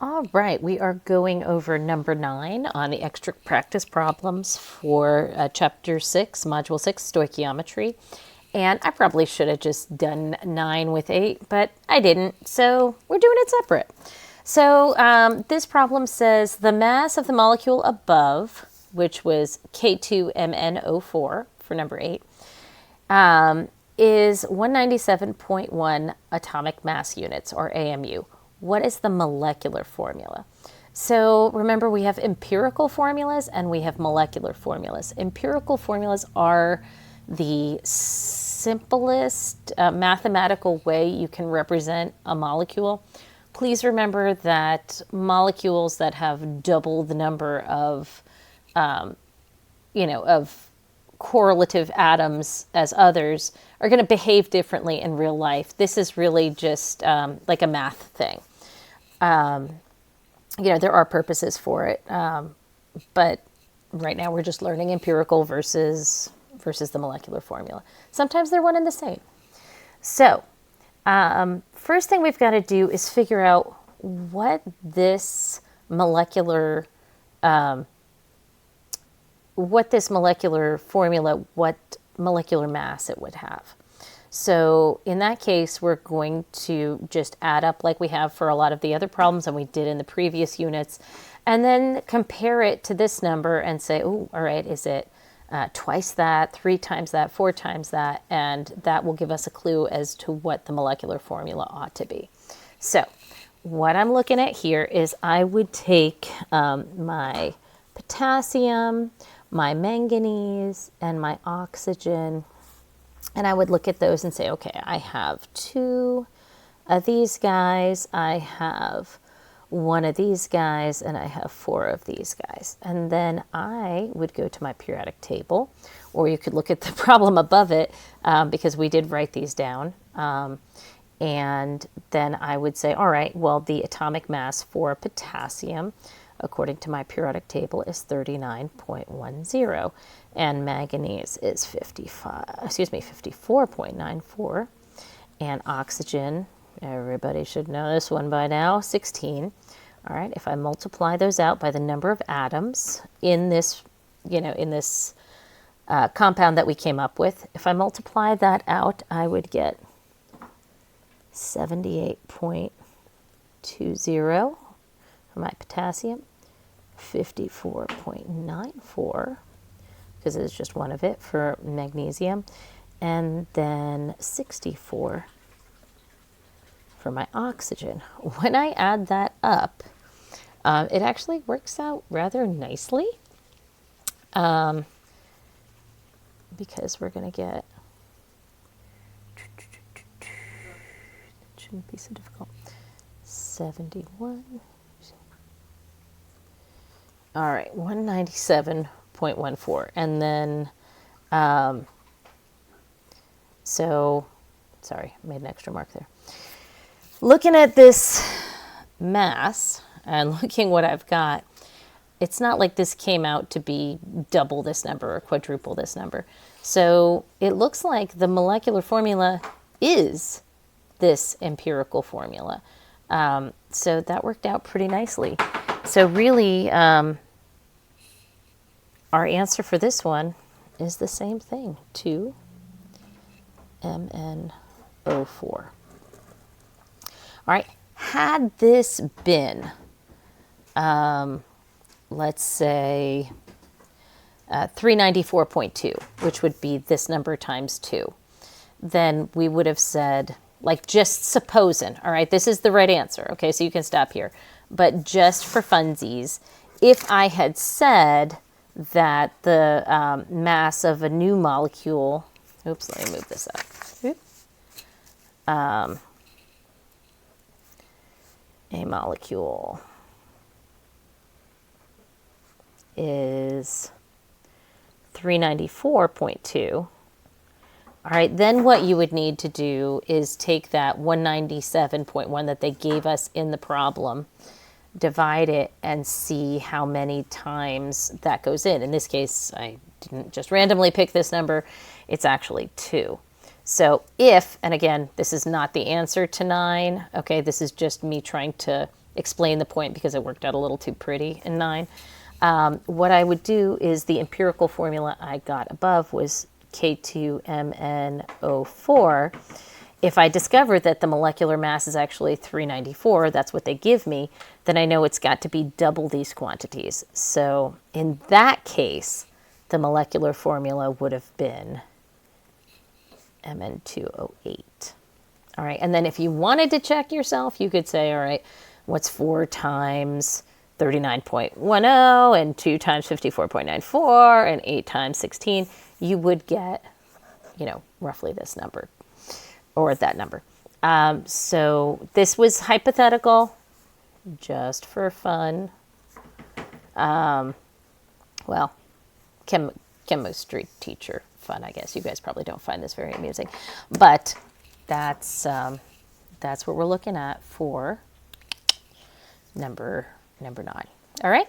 All right, we are going over number 9 on the extra practice problems for chapter 6, module 6, stoichiometry. And I probably should have just done 9 with 8, but I didn't, so we're doing it separate. So this problem says the mass of the molecule above, which was K2MnO4 for number 8, is 197.1 atomic mass units, or AMU. What is the molecular formula? So remember, we have empirical formulas and we have molecular formulas. Empirical formulas are the simplest mathematical way you can represent a molecule. Please remember that molecules that have double the number of, of correlative atoms as others are going to behave differently in real life. This is really just like a math thing. There are purposes for it, but right now we're just learning empirical versus the molecular formula. Sometimes they're one and the same. So first thing we've got to do is figure out what this molecular formula, what molecular mass it would have. So in that case, we're going to just add up like we have for a lot of the other problems and we did in the previous units, and then compare it to this number and say, oh, all right, is it twice that, 3 times that, 4 times that? And that will give us a clue as to what the molecular formula ought to be. So what I'm looking at here is I would take my potassium, my manganese, and my oxygen, and I would look at those and say, okay, I have 2 of these guys, I have 1 of these guys, and I have 4 of these guys. And then I would go to my periodic table, or you could look at the problem above it, because we did write these down. And then I would say, all right, well, the atomic mass for potassium, according to my periodic table, is 39.10, and manganese is 54.94, and oxygen, everybody should know this one by now, 16. All right, if I multiply those out by the number of atoms in this, compound that we came up with, if I multiply that out, I would get 78.20 for my potassium, 54.94, because it's just one of it, for magnesium, and then 64 for my oxygen. When I add that up, it actually works out rather nicely, because we're going to get, it shouldn't be so difficult, 71. All right, 197.14. And then, sorry, I made an extra mark there. Looking at this mass and looking what I've got, it's not like this came out to be double this number or quadruple this number. So it looks like the molecular formula is this empirical formula. So that worked out pretty nicely. So really, our answer for this one is the same thing, 2MnO4. All right, had this been, let's say, 394.2, which would be this number times 2, then we would have said, like, just supposing, all right, this is the right answer, okay, so you can stop here. But just for funsies, if I had said that the mass of a new molecule, oops, let me move this up. A molecule is 394.2. All right, then what you would need to do is take that 197.1 that they gave us in the problem, divide it, and see how many times that goes in. In this case, I didn't just randomly pick this number. It's actually 2. So if, and again, this is not the answer to 9, okay, this is just me trying to explain the point because it worked out a little too pretty in 9. What I would do is the empirical formula I got above was K2MnO4. If I discover that the molecular mass is actually 394, that's what they give me, then I know it's got to be double these quantities. So in that case, the molecular formula would have been Mn2O8. All right, and then if you wanted to check yourself, you could say, all right, what's 4 times 39.10 and 2 times 54.94 and 8 times 16? You would get, roughly this number or that number. So this was hypothetical, just for fun. Well, chemistry teacher fun, I guess. You guys probably don't find this very amusing, but that's what we're looking at for number 9. All right.